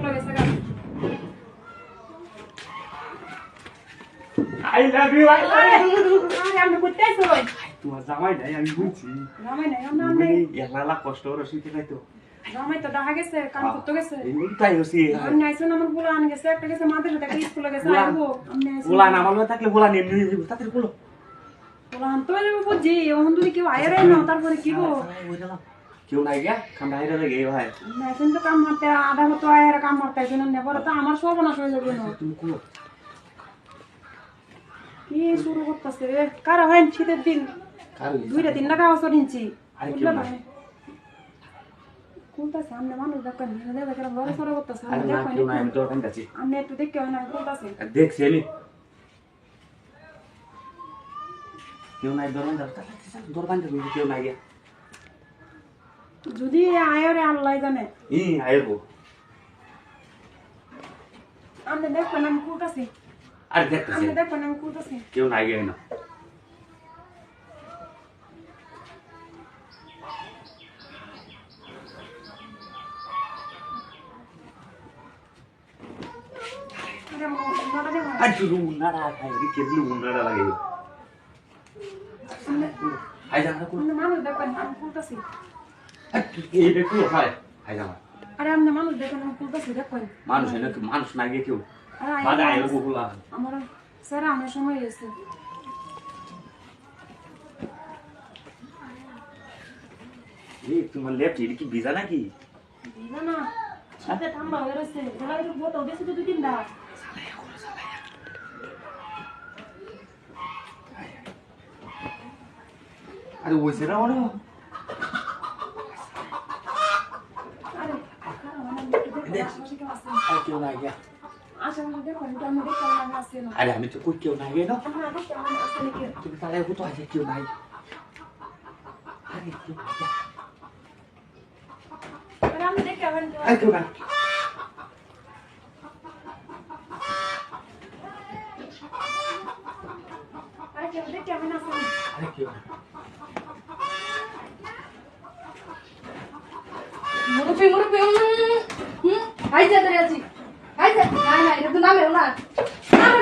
স্কুলে গেছে গা I love you, I love you. আরে আমি কইতে আইছো ভাই তোমার জামাই নাই আমি বুঝছি জামাই নাই আমরা একলা কষ্ট করে শুইতে নাই তো জামাই তো দেখা গেছে কাম করতে গেছে এই তাই হইছে আমি আইছো না আমার পোলা আন গেছে একটা গেছে মাদের সাথে একটা স্কুলে গেছে আইবো আমি আইছো বলা না আমার থাকলে বলা নেই এমনি তাড়াতাড়ি বলো পোলা আন তো যাবো বুঝি ওহন তুমি কেউ আইরে না তারপরে কি গো কেউ নাই গিয়া খান্ডা হাইরা লাগে এই ভাই না এখন তো কাম মারতে আধা মতো আইরে কাম মারতে আইছো না পরে তো আমার সর্বনাশ হয়ে যাবে না তুমি কোলো কি শুরু করতেছে কারা হয় শীতের দিন কারো 2-3 কাগজ কিনছি আরে কেউ না কোনটা সামনে মানুষ দেখেন দেখেন বড় সরো করতেছে আরে না কেউ নাই আমি তো ওখানে যাচ্ছি আমি একটু দেখতে হয় না কোনটাছে দেখছি আমি কেউ নাই দরবান দরবান কেউ নাই গিয়া যদি আয়রে আল্লাহ জানে আইবো আমি দেখবেন আমি কোনটাছি আর দেখতেছি আমি দেখবেন আমি কোনটাছি কেউ নাই গিয়া না আরে মোটা দেখো আর শুরু উন্নাড়া খাই কেবল উন্নাড়া লাগে আই জানা কোন মানুষ দেখবেন আমি কোনটাছি এই দেখো ভাই আই জানা আরে আমি মানুষ দেখবেন আমি কোনটাছি দেখবেন মানুষ হয় না মানুষ না গিয়ে কেউ আরে বাদা আইবো বগুলা আমার স্যার আমার সময় এসে এই তোমার লেফট এটা কি ভিজা নাকি না না সাথে ঠান্ডা হয়ে রয়েছে ওরা একটু বোতল বেশি তো 2-3 দা আরে ওইছে না মনে আরে আর কেউ নাই গিয়া আরে আমি তো কই কেউ নাই গিয়ে না তুমি তাহলে কোথাও আছে কেউ নাই আরে কেউ নাই গিয়া আরে কেউ নাই আরে কেউ নাই মুরুপি মুরুপি হাই যা ধরে আছি হাই যা না না এটা তো নামে না নামে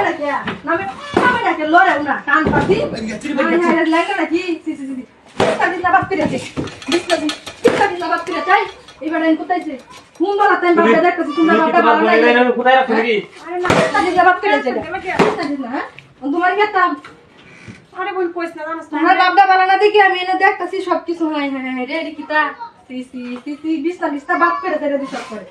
না কে নামে না কে লরে না কান পাতি না না লাগা না কি সি সি সি বিস্তারিত লাভ করে আছে বিস্তারিত লাভ করে চাই এবারে এন কোথায়ছে কোন বলা তাই বাবা দেখতেছি তোমরা বাবা বাবা নাই কোথায় রাখছো নাকি আরে না বিস্তারিত লাভ করে আছে বিস্তারিত না হ্যাঁ তোমার গেতাম আরে বল কইছ না জানাস না তোমার বাবা বালা না দেখি আমি এনে দেখতাছি সবকিছু হাই হাই হাই রে কিতা সি সি সি সি বিস্তারিত বাপ করে তেরে দিছ করে